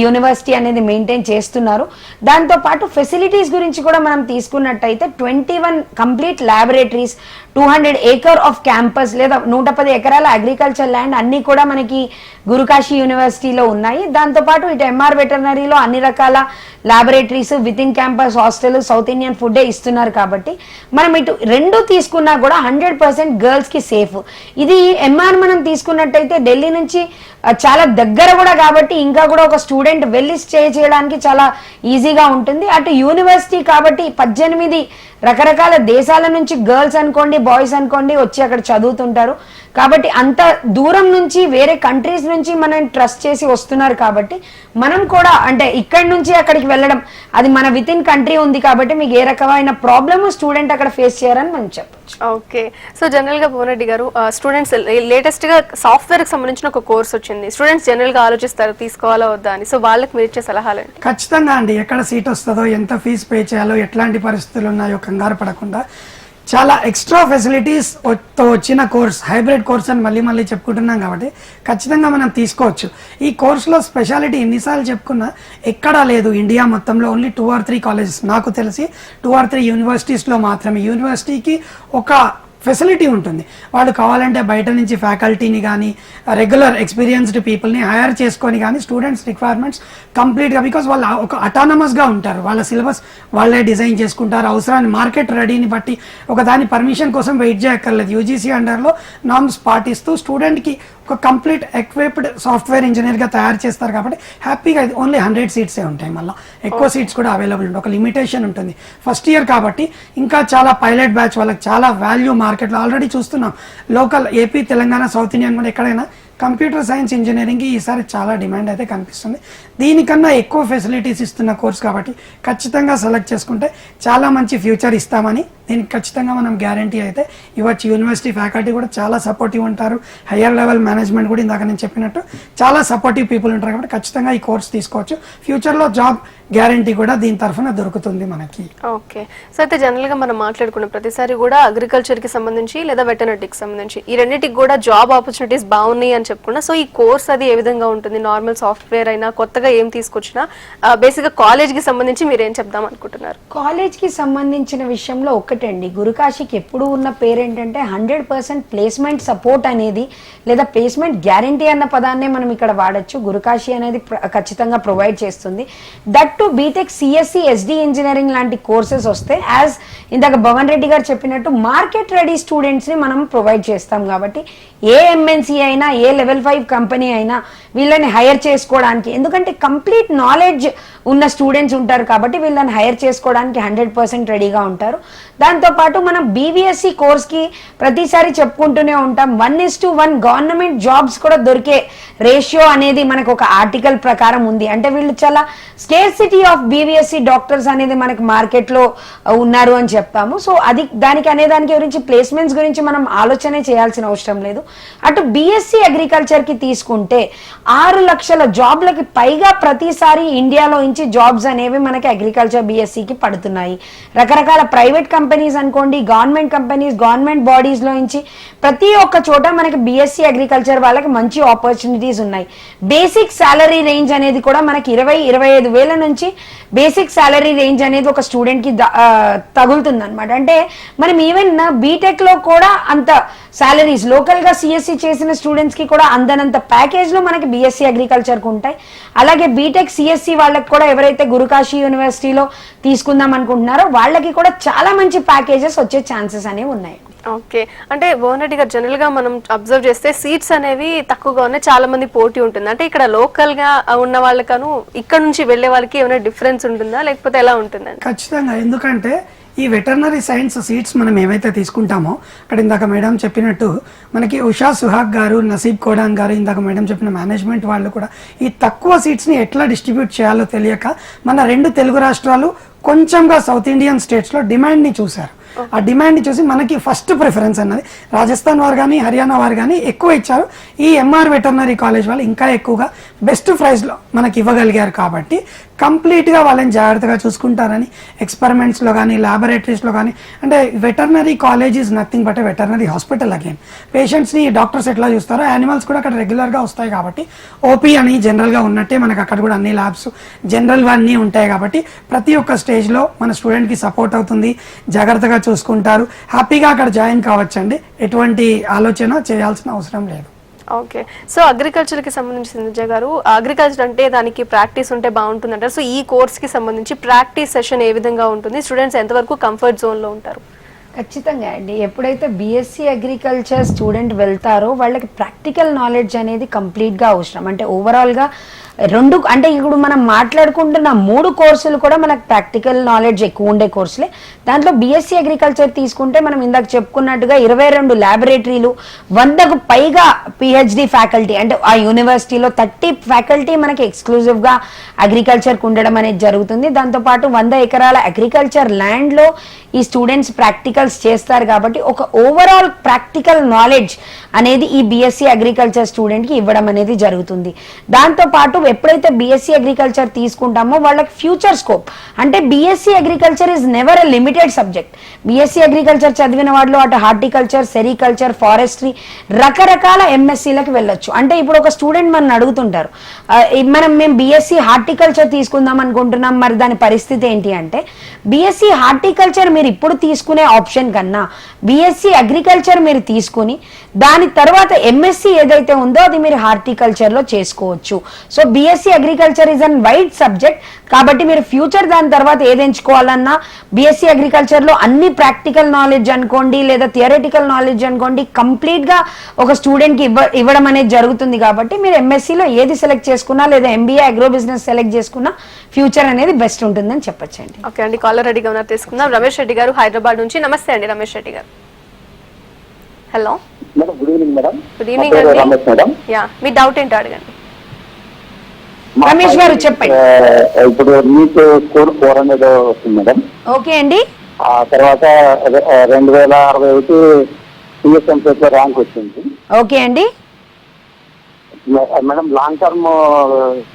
యూనివర్సిటీ అనేది మెయింటైన్ చేస్తున్నారు. దాంతోపాటు ఫెసిలిటీస్ గురించి కూడా మనం తీసుకున్నట్టయితే 21 complete laboratories, 200 acre off campus లేదా 110 ఎకరాల అగ్రికల్చర్ ల్యాండ్ అన్నీ కూడా మనకి గురుకాశీ యూనివర్సిటీలో ఉన్నాయి. దాంతోపాటు ఇటు ఎంఆర్ వెటర్నరీలో అన్ని రకాల laboratories, with in campus hostel, south Indian ఫుడ్డే ఇస్తున్నారు. కాబట్టి మనం ఇటు రెండు తీసుకున్నా కూడా 100% గర్ల్స్కి సేఫ్. ఇది ఎంఆర్ మనం తీసుకున్నట్టయితే ఢిల్లీ నుంచి చాలా దగ్గర కూడా కాబట్టి ఇంకా కూడా ఒక స్టూడెంట్ వెళ్ళి స్టే చేయడానికి చాలా ఈజీగా ఉంటుంది. అటు యూనివర్సిటీ కాబట్టి 18 రకరకాల దేశాల నుంచి గర్ల్స్ అనుకోండి బాయ్స్ అనుకోండి వచ్చి అక్కడ చదువుతుంటారు. కాబట్టి అంత దూరం నుంచి వేరే కంట్రీస్ నుంచి మనం ట్రస్ట్ చేసి వస్తున్నారు కాబట్టి మనం కూడా అంటే ఇక్కడి నుంచి అక్కడికి వెళ్ళడం అది మన విత్ ఇన్ కంట్రీ ఉంది కాబట్టి మీకు ఏ రకమైన ప్రాబ్లమ్ స్టూడెంట్ అక్కడ ఫేస్ చేయాలని మనం చెప్పొచ్చు. ఓకే, సో జనరల్ గా భువన్ రెడ్డి గారు స్టూడెంట్స్ లేటెస్ట్ గా సాఫ్ట్వేర్ కి సంబంధించిన ఒక కోర్స్ వచ్చింది, స్టూడెంట్స్ జనరల్ గా ఆలోచిస్తారు తీసుకోవాలా వద్దా అని, సో వాళ్ళకి మీరు ఇచ్చే సలహాలు ఏంటి? ఖచ్చితంగా అండి, ఎక్కడ సీట్ వస్తుందో ఎంత ఫీజు పే చేయాలో ఎట్లాంటి పరిస్థితులు ఉన్నాయో కంగారు పడకుండా చాలా ఎక్స్ట్రా ఫెసిలిటీస్ తో వచ్చిన కోర్స్, హైబ్రిడ్ కోర్స్ అని మళ్ళీ చెప్పుకుంటున్నాం కాబట్టి ఖచ్చితంగా మనం తీసుకోవచ్చు. ఈ కోర్సులో స్పెషాలిటీ ఎన్నిసార్లు చెప్పుకున్నా ఎక్కడా లేదు ఇండియా మొత్తంలో. ఓన్లీ 2 or 3 కాలేజెస్ నాకు తెలిసి 2 or 3 యూనివర్సిటీస్లో మాత్రమే యూనివర్సిటీకి ఒక ఫెసిలిటీ ఉంటుంది. వాళ్ళు కావాలంటే బయట నుంచి ఫ్యాకల్టీని కానీ రెగ్యులర్ ఎక్స్పీరియన్స్డ్ పీపుల్ని హైర్ చేసుకొని కానీ స్టూడెంట్స్ రిక్వైర్మెంట్స్ కంప్లీట్గా, బికాస్ వాళ్ళు ఒక అటానమస్గా ఉంటారు, వాళ్ళ సిలబస్ వాళ్ళే డిజైన్ చేసుకుంటారు. అవసరాన్ని మార్కెట్ రెడీని బట్టి ఒక దాని పర్మిషన్ కోసం వెయిట్ చేయక్కర్లేదు. యూజీసీ అండర్లో నార్మ్స్ పాటిస్తూ స్టూడెంట్కి ఒక కంప్లీట్ ఎక్విప్డ్ సాఫ్ట్వేర్ ఇంజనీర్గా తయారు చేస్తారు కాబట్టి హ్యాపీగా ఓన్లీ 100 సీట్సే ఉంటాయి. మళ్ళీ ఎక్కువ సీట్స్ కూడా అవైలబుల్ ఉంటాయి, ఒక లిమిటేషన్ ఉంటుంది. ఫస్ట్ ఇయర్ కాబట్టి ఇంకా చాలా పైలట్ బ్యాచ్ వాళ్ళకి చాలా వాల్యూ మార్కెట్లో ఆల్రెడీ చూస్తున్నాం. Local AP, Telangana, south Indian కూడా ఎక్కడైనా కంప్యూటర్ సైన్స్ ఇంజనీరింగ్కి ఈసారి చాలా డిమాండ్ అయితే కనిపిస్తుంది. దీనికన్నా ఎక్కువ ఫెసిలిటీస్ ఇస్తున్న కోర్స్ కాబట్టి ఖచ్చితంగా సెలెక్ట్ చేసుకుంటే చాలా మంచి ఫ్యూచర్ ఇస్తామని దీనికి ఖచ్చితంగా మనం గ్యారంటీ అయితే ఇవ్వచ్చు. యూనివర్సిటీ ఫ్యాకల్టీ కూడా చాలా సపోర్టివ్ ఉంటారు, హయ్యర్ లెవెల్ మేనేజ్మెంట్ కూడా ఇందాక నేను చెప్పినట్టు చాలా సపోర్టివ్ పీపుల్ ఉంటారు కాబట్టి ఖచ్చితంగా ఈ కోర్స్ తీసుకోవచ్చు. ఫ్యూచర్లో జాబ్ గ్యారంటీ కూడా దీని తరఫున దొరుకుతుంది మనకి. ఓకే, సో అయితే జనరల్ గా మనం మాట్లాడుకున్న ప్రతిసారి కూడా అగ్రికల్చర్ కి సంబంధించి లేదా వెటర్నరీకి సంబంధించి ఈ రెండింటికి కూడా జాబ్ ఆపర్చునిటీస్ బాగున్నాయి అని చెప్పుకున్నా. సో ఈ కోర్స్ అది ఏ విధంగా ఉంటుంది? నార్మల్ సాఫ్ట్వేర్ అయినా కొత్తగా ఏం తీసుకొచ్చినా బేసిక్ గా కాలేజ్ కి సంబంధించి మీరు ఏం చెప్దాం అనుకుంటున్నారు? కాలేజ్ కి సంబంధించిన విషయంలో ఒకటండి, గురుకాశీకి ఎప్పుడు ఉన్న పేరు ఏంటంటే 100% ప్లేస్మెంట్ సపోర్ట్ అనేది లేదా ప్లేస్మెంట్ గ్యారంటీ అన్న పదాన్నే మనం ఇక్కడ వాడచ్చు. గురుకాశీ అనేది ఖచ్చితంగా ప్రొవైడ్ చేస్తుంది. That to BTech, CSC, SD engineering లాంటి కోర్సెస్ వస్తే యాజ్ ఇందాక భవన్ రెడ్డి గారు చెప్పినట్టు మార్కెట్ రెడీ స్టూడెంట్స్ ని మనం ప్రొవైడ్ చేస్తాం కాబట్టి ఏ ఎంఎన్సీ అయినా ఏ లెవెల్ 5 కంపెనీ అయినా వీళ్ళని హైర్ చేసుకోవడానికి, ఎందుకంటే కంప్లీట్ నాలెడ్జ్ ఉన్న స్టూడెంట్స్ ఉంటారు కాబట్టి వీళ్ళని హైర్ చేసుకోవడానికి 100% రెడీగా ఉంటారు. దాంతోపాటు మనం బీవీఎస్సీ కోర్స్కి ప్రతిసారి చెప్పుకుంటూనే ఉంటాం 1:1 గవర్నమెంట్ జాబ్స్ కూడా దొరికే రేషియో అనేది మనకు ఒక ఆర్టికల్ ప్రకారం ఉంది. అంటే వీళ్ళు చాలా స్కేర్సిటీ ఆఫ్ బీవీఎస్సీ డాక్టర్స్ అనేది మనకి మార్కెట్లో ఉన్నారు అని చెప్తాము. సో అది దానికి అనేదానికి గురించి ప్లేస్మెంట్స్ గురించి మనం ఆలోచనే చేయాల్సిన అవసరం లేదు. అటు బీఎస్సీ అగ్రికల్చర్కి తీసుకుంటే 6 లక్షల జాబ్లకి పైగా ప్రతిసారి ఇండియాలో నుంచి జాబ్స్ అనేవి మనకి అగ్రికల్చర్ బీఎస్సీకి పడుతున్నాయి. రకరకాల ప్రైవేట్ కంపెనీస్ అనుకోండి, గవర్నమెంట్ కంపెనీస్, గవర్నమెంట్ బాడీస్లో నుంచి ప్రతి ఒక్క చోట మనకి బీఎస్సీ అగ్రికల్చర్ వాళ్ళకి మంచి ఆపర్చునిటీస్ ఉన్నాయి. బేసిక్ సాలరీ రేంజ్ అనేది కూడా మనకి 20-25 వేల నుంచి నుంచి బేసిక్ సాలరీ రేంజ్ అనేది ఒక స్టూడెంట్ కి తగులుతుంది అనమాట. అంటే మనం ఈవెన్ బీటెక్ లో కూడా అంత సాలరీస్ లోకల్ గా సిఎస్సి చేసిన స్టూడెంట్స్ కి కూడా అందనంత ప్యాకేజ్ లో మనకి బిఎస్సి అగ్రికల్చర్ కు ఉంటాయి. అలాగే బీటెక్ సిఎస్సి వాళ్ళకి కూడా ఎవరైతే గురుకాశీ యూనివర్సిటీలో తీసుకుందాం అనుకుంటున్నారో వాళ్ళకి కూడా చాలా మంచి ప్యాకేజెస్ వచ్చే ఛాన్సెస్ అనేవి ఉన్నాయి. ఓకే, అంటే భువన్ రెడ్డి గారు జనరల్ గా మనం అబ్జర్వ్ చేస్తే సీట్స్ అనేవి తక్కువగా ఉన్నాయి, చాలా మంది పోటీ ఉంటుంది. అంటే ఇక్కడ లోకల్ గా ఉన్న వాళ్ళకను ఇక్కడ నుంచి వెళ్లే వాళ్ళకి ఏమైనా డిఫరెన్స్ ఉంటుందా లేకపోతే ఎలా ఉంటుందండి? ఖచ్చితంగా, ఎందుకంటే ఈ వెటర్నరీ సైన్స్ సీట్స్ మనం ఏవైతే తీసుకుంటామో అక్కడ ఇందాక మేడం చెప్పినట్టు మనకి ఉషా సుహాగ్ గారు, నసీబ్ కోడాన్ గారు, ఇందాక మేడం చెప్పిన మేనేజ్మెంట్ వాళ్ళు కూడా ఈ తక్కువ సీట్స్ని ఎట్లా డిస్ట్రిబ్యూట్ చేయాలో తెలియక మన 2 తెలుగు రాష్ట్రాలు కొంచెంగా సౌత్ ఇండియన్ స్టేట్స్లో డిమాండ్ని చూశారు. ఆ డిమాండ్ని చూసి మనకి ఫస్ట్ ప్రిఫరెన్స్ అన్నది రాజస్థాన్ వారు కానీ హర్యానా వారు కానీ ఎక్కువ ఇచ్చారు. ఈ ఎంఆర్ వెటర్నరీ కాలేజ్ వాళ్ళు ఇంకా ఎక్కువగా బెస్ట్ ప్రైస్లో మనకి ఇవ్వగలిగారు. కాబట్టి కంప్లీట్గా వాళ్ళని జాగ్రత్తగా చూసుకుంటారని ఎక్స్పెరిమెంట్స్లో కానీ ల్యాబొరేటరీస్లో కానీ, అంటే veterinary college is nothing but a veterinary hospital. Again పేషెంట్స్ని డాక్టర్స్ ఎట్లా చూస్తారో యానిమల్స్ కూడా అక్కడ రెగ్యులర్గా వస్తాయి. కాబట్టి ఓపీ అని జనరల్గా ఉన్నట్టే మనకు అక్కడ కూడా అన్ని ల్యాబ్స్ జనరల్ అన్నీ ఉంటాయి. కాబట్టి ప్రతి ఒక్క స్టేజ్లో మన స్టూడెంట్కి సపోర్ట్ అవుతుంది, జాగ్రత్తగా చూసుకుంటారు, హ్యాపీగా అక్కడ జాయిన్ కావచ్చండి. ఎటువంటి ఆలోచన చేయాల్సిన అవసరం లేదు. ఓకే, సో అగ్రికల్చర్ కి సంబంధించి సింధుజ గారు, అగ్రికల్చర్ అంటే దానికి ప్రాక్టీస్ ఉంటే బాగుంటుంది అంటారు. సో ఈ కోర్స్ కి సంబంధించి ప్రాక్టీస్ సెషన్ ఏ విధంగా ఉంటుంది? స్టూడెంట్స్ ఎంతవరకు కంఫర్ట్ జోన్ లో ఉంటారు? ఖచ్చితంగా అండి, ఎప్పుడైతే బిఎస్సి అగ్రికల్చర్ స్టూడెంట్ వెళ్తారో వాళ్ళకి ప్రాక్టికల్ నాలెడ్జ్ అనేది కంప్లీట్గా అవసరం. అంటే ఓవరాల్గా అంటే ఇప్పుడు మనం మాట్లాడుకుంటున్న 3 కోర్సులు కూడా మనకు ప్రాక్టికల్ నాలెడ్జ్ ఎక్కువ ఉండే కోర్సులే. దాంట్లో బిఎస్సి అగ్రికల్చర్ తీసుకుంటే మనం ఇందాక చెప్పుకున్నట్టుగా 22 ల్యాబొరేటరీలు, 100కు పైగా పిహెచ్డి ఫ్యాకల్టీ, అంటే ఆ యూనివర్సిటీలో 30 ఫ్యాకల్టీ మనకి ఎక్స్క్లూజివ్గా అగ్రికల్చర్కి ఉండడం అనేది జరుగుతుంది. దాంతోపాటు 100 ఎకరాల అగ్రికల్చర్ ల్యాండ్లో ఈ స్టూడెంట్స్ ప్రాక్టికల్స్ చేస్తారు. కాబట్టి ఒక ఓవరాల్ ప్రాక్టికల్ నాలెడ్జ్ అనేది ఈ బిఎస్సి అగ్రికల్చర్ స్టూడెంట్కి ఇవ్వడం అనేది జరుగుతుంది. దాంతోపాటు ఎప్పుడైతే బిఎస్సి అగ్రికల్చర్ తీసుకుంటామో వాళ్ళకి ఫ్యూచర్ స్కోప్, అంటే BSc agriculture is never a limited subject. BSc agriculture చదివిన వాళ్ళు అటు హార్టికల్చర్, సెరికల్చర్, ఫారెస్ట్రీ రకరకాల ఎంఎస్సీలకు వెళ్ళొచ్చు. అంటే ఇప్పుడు ఒక స్టూడెంట్ మనం అడుగుతుంటారు, మేము బిఎస్సి హార్టికల్చర్ తీసుకుందాం అనుకుంటున్నాం, మరి దాని పరిస్థితి ఏంటి అంటే, బిఎస్సి హార్టికల్చర్ మీరు ఇప్పుడు తీసుకునే ఆప్షన్ కన్నా బిఎస్సి అగ్రికల్చర్ మీరు తీసుకుని దాని తర్వాత ఎంఎస్సి ఏదైతే ఉందో అది మీరు హార్టికల్చర్లో చేసుకోవచ్చు. So BSc agriculture is an wide subject. కాబట్టి మీరు ఫ్యూచర్ దాని తర్వాత ఏది ఎంచుకోవాలన్నా బిఎస్సి అగ్రికల్చర్లో అన్ని ప్రాక్టికల్ నాలెడ్జ్ అనుకోండి లేదా థియరిటికల్ నాలెడ్జ్ అనుకోండి కంప్లీట్గా ఒక స్టూడెంట్కి ఇవ్వడం అనేది జరుగుతుంది. కాబట్టి మీరు ఎంఎస్సిలో ఏది సెలెక్ట్ చేసుకున్నా లేదా ఎంబీఏ అగ్రో బిజినెస్ సెలెక్ట్ చేసుకున్నా ఫ్యూచర్ అనేది బెస్ట్ ఉంటుందని చెప్పొచ్చండి. ఓకే అండి, కాలర్ రెడీగా ఉన్నారు, తీసుకుందాం. రమేష్ రెడ్డి గారు హైదరాబాద్ నుంచి. నమస్తే అండి రమేష్ రెడ్డి గారు. Hello madam, good evening madam. Good evening అండి. యా, మీ డౌట్ ఏంటో అడగండి. రమేష్ గారు చెప్పండి. ఇప్పుడు నీట్ స్కోర్ 400 వస్తుంది మేడం. ఓకే అండి. ఆ తర్వాత 2061 సిఎస్ఎంపీలో ర్యాంక్ వచ్చింది. ఓకే అండి. మేడం లాంగ్ టర్మ్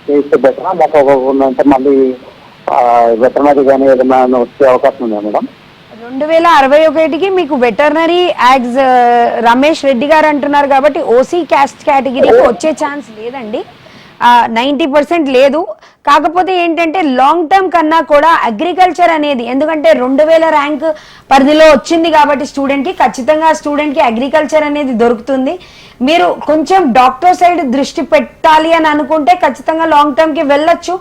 చేస్తే బెటరా లేకపోతే మళ్ళీ వెటర్నరీ కానీ ఏదైనా వచ్చే అవకాశం ఉందా మేడం? 2061కి మీకు వెటర్నరీ యాగ్స్ రమేష్ రెడ్డి గారు అంటున్నారు కాబట్టి ఓసీ క్యాస్ట్ కేటగిరీకి వచ్చే ఛాన్స్ లేదండి, 90% లేదు. కాకపోతే ఏంటంటే లాంగ్ టర్మ్ కన్నా కూడా అగ్రికల్చర్ అనేది, ఎందుకంటే 2000 ర్యాంక్ పరిధిలో వచ్చింది కాబట్టి స్టూడెంట్కి ఖచ్చితంగా స్టూడెంట్కి అగ్రికల్చర్ అనేది దొరుకుతుంది. మీరు కొంచెం డాక్టర్ సైడ్ దృష్టి పెట్టాలి అని అనుకుంటే ఖచ్చితంగా లాంగ్ టర్మ్కి వెళ్ళొచ్చు.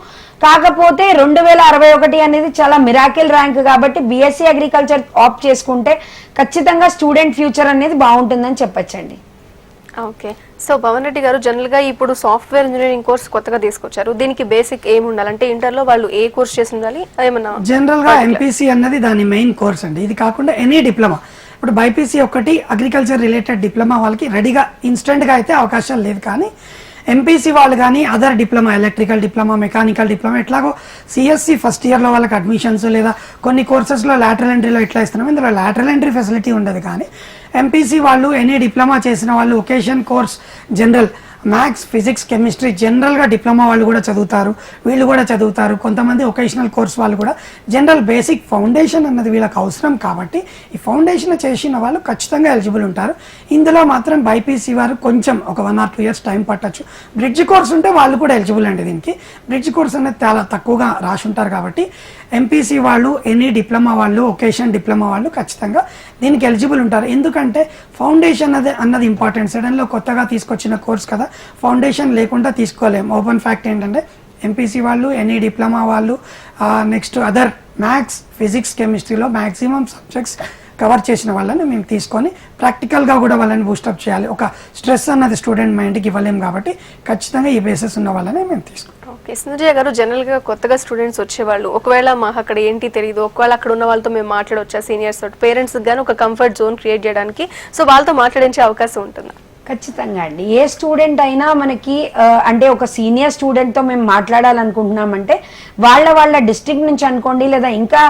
కాకపోతే 2061 అనేది చాలా మిరాకిల్ ర్యాంక్ కాబట్టి బిఎస్సి అగ్రికల్చర్ ఆప్ట్ చేసుకుంటే ఖచ్చితంగా స్టూడెంట్ ఫ్యూచర్ అనేది బాగుంటుందని చెప్పొచ్చండి. ఓకే, సో భవన్ రెడ్డి గారు, జనరల్ గా ఇప్పుడు సాఫ్ట్వేర్ ఇంజనీరింగ్ కోర్స్ కొత్తగా తీసుకొచ్చారు. దీనికి బేసిక్ ఏమి ఉండాలంటే ఇంటర్లో వాళ్ళు ఏ కోర్స్ చేసి ఉండాలి? ఏమన్నా జనరల్ గా ఎంపీసీ అన్నది దాని మెయిన్ కోర్స్ అండి. ఇది కాకుండా ఎనీ డిప్లొమా, ఇప్పుడు బైపీసీ ఒకటి అగ్రికల్చర్ రిలేటెడ్ డిప్లొమా వాళ్ళకి రెడీగా ఇన్స్టెంట్గా అయితే అవకాశం లేదు. కానీ ఎంపీసీ వాళ్ళు కానీ other diploma, electrical diploma, mechanical diploma, ఎట్లాగో సిఎస్సి ఫస్ట్ ఇయర్లో వాళ్ళకి అడ్మిషన్స్ లేదా కొన్ని కోర్సెస్లో లాటరల్ ఎంట్రీలో ఎట్లా ఇస్తున్నాం, ఇందులో లాటరల్ ఎంట్రీ ఫెసిలిటీ ఉండదు. కానీ ఎంపీసీ వాళ్ళు ఎనీ డిప్లొమా చేసిన వాళ్ళు vocation course general maths, physics, chemistry జనరల్గా డిప్లొమా వాళ్ళు కూడా చదువుతారు, వీళ్ళు కూడా చదువుతారు. కొంతమంది ఒకేషనల్ కోర్స్ వాళ్ళు కూడా జనరల్ బేసిక్ ఫౌండేషన్ అన్నది వీళ్ళకి అవసరం కాబట్టి ఈ ఫౌండేషన్ చేసిన వాళ్ళు ఖచ్చితంగా ఎలిజిబుల్ ఉంటారు. ఇందులో మాత్రం బైపీసీ వారు కొంచెం ఒక 1 or 2 years టైం పట్టచ్చు. బ్రిడ్జ్ కోర్స్ ఉంటే వాళ్ళు కూడా ఎలిజిబుల్ అండి. దీనికి బ్రిడ్జ్ కోర్స్ అనేది చాలా తక్కువగా రాసి ఉంటారు కాబట్టి ఎంపీసీ వాళ్ళు, ఎనీ డిప్లొమా వాళ్ళు, ఒకేషన్ డిప్లొమా వాళ్ళు ఖచ్చితంగా దీనికి ఎలిజిబుల్ ఉంటారు. ఎందుకంటే ఫౌండేషన్ అన్నది ఇంపార్టెంట్. సడన్లో కొత్తగా తీసుకొచ్చిన కోర్స్ కదా, ఫౌండేషన్ లేకుండా తీసుకోలేము. ఓపెన్ ఫ్యాక్ట్ ఏంటంటే ఎంపీసీ వాళ్ళు, ఎనీ డిప్లొమా వాళ్ళు, నెక్స్ట్ అదర్ మ్యాథ్స్, ఫిజిక్స్, కెమిస్ట్రీలో మ్యాక్సిమం సబ్జెక్ట్స్ కవర్ చేసిన వాళ్ళని మేము తీసుకొని ప్రాక్టికల్గా కూడా వాళ్ళని బూస్టప్ చేయాలి. ఒక స్ట్రెస్ అన్నది స్టూడెంట్ మైండ్కి ఇవ్వలేము కాబట్టి ఖచ్చితంగా ఈ బేసెస్ ఉన్న వాళ్ళని మేము తీసుకుంటాం. ఓకే, సింధుజయ్య గారు, జనరల్గా కొత్తగా స్టూడెంట్స్ వచ్చేవాళ్ళు ఒకవేళ మాకు అక్కడ ఏంటి తెలియదు, ఒకవేళ అక్కడ ఉన్న వాళ్ళతో మేము మాట్లాడవచ్చా, సీనియర్స్ తోటి, పేరెంట్స్కి కానీ ఒక కంఫర్ట్ జోన్ క్రియేట్ చేయడానికి సో వాళ్ళతో మాట్లాడించే అవకాశం ఉంటుందా? ఖచ్చితంగా అండి. ఏ స్టూడెంట్ అయినా మనకి అంటే ఒక సీనియర్ స్టూడెంట్తో మేము మాట్లాడాలనుకుంటున్నామంటే వాళ్ళ డిస్ట్రిక్ట్ నుంచి అనుకోండి, లేదా ఇంకా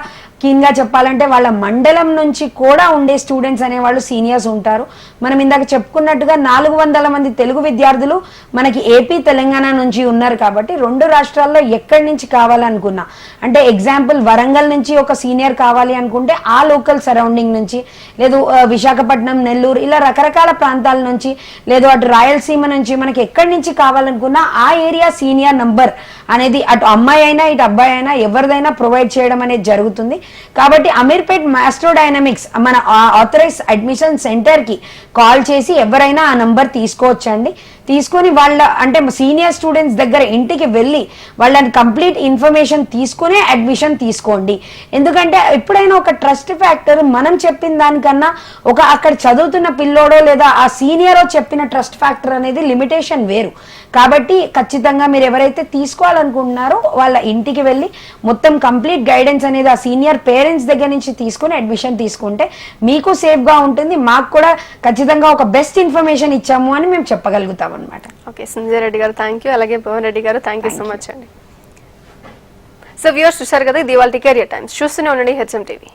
కీన్గా చెప్పాలంటే వాళ్ళ మండలం నుంచి కూడా ఉండే స్టూడెంట్స్ అనేవాళ్ళు సీనియర్స్ ఉంటారు. మనం ఇందాక చెప్పుకున్నట్టుగా 400 మంది తెలుగు విద్యార్థులు మనకి ఏపీ, తెలంగాణ నుంచి ఉన్నారు కాబట్టి 2 రాష్ట్రాల్లో ఎక్కడి నుంచి కావాలనుకున్నా, అంటే ఎగ్జాంపుల్ వరంగల్ నుంచి ఒక సీనియర్ కావాలి అనుకుంటే ఆ లోకల్ సరౌండింగ్ నుంచి, లేదు విశాఖపట్నం, నెల్లూరు, ఇలా రకరకాల ప్రాంతాల నుంచి, లేదు అటు రాయలసీమ నుంచి, మనకి ఎక్కడి నుంచి కావాలనుకున్నా ఆ ఏరియా సీనియర్ నంబర్ అనేది అటు అమ్మాయి అయినా ఇటు అబ్బాయి అయినా ఎవరిదైనా ప్రొవైడ్ చేయడం అనేది జరుగుతుంది. కాబట్టి అమీర్పేట్ మాస్ట్రోడైనమిక్స్ మన ఆథరైజ్ అడ్మిషన్ సెంటర్ కి కాల్ చేసి ఎవరైనా ఆ నంబర్ తీసుకోవచ్చండి. తీసుకొని వాళ్ళ అంటే సీనియర్ స్టూడెంట్స్ దగ్గర ఇంటికి వెళ్ళి వాళ్ళని కంప్లీట్ ఇన్ఫర్మేషన్ తీసుకునే అడ్మిషన్ తీసుకోండి. ఎందుకంటే ఎప్పుడైనా ఒక ట్రస్ట్ ఫ్యాక్టర్ మనం చెప్పిన దానికన్నా ఒక అక్కడ చదువుతున్న పిల్లోడో లేదా ఆ సీనియరో చెప్పిన ట్రస్ట్ ఫ్యాక్టర్ అనేది లిమిటేషన్ వేరు. కాబట్టి ఖచ్చితంగా మీరు ఎవరైతే తీసుకోవాలనుకుంటున్నారో వాళ్ళ ఇంటికి వెళ్ళి మొత్తం కంప్లీట్ గైడెన్స్ అనేది ఆ సీనియర్ పేరెంట్స్ దగ్గర నుంచి తీసుకుని అడ్మిషన్ తీసుకుంటే మీకు సేఫ్గా ఉంటుంది, మాకు కూడా ఖచ్చితంగా ఒక బెస్ట్ ఇన్ఫర్మేషన్ ఇచ్చాము అని మేము చెప్పగలుగుతాం అనమాట. ఓకే, సంజయ్ రెడ్డి గారు థ్యాంక్ యూ, అలాగే పవన్ రెడ్డి గారు థ్యాంక్ యూ సో మచ్ అండి. సో వ్యూవర్స్ చూశారు కదా, ఇది ఇవాళ కెరియర్ టైమ్స్. చూస్తూనే ఉండండి హెచ్ఎం టీవీ.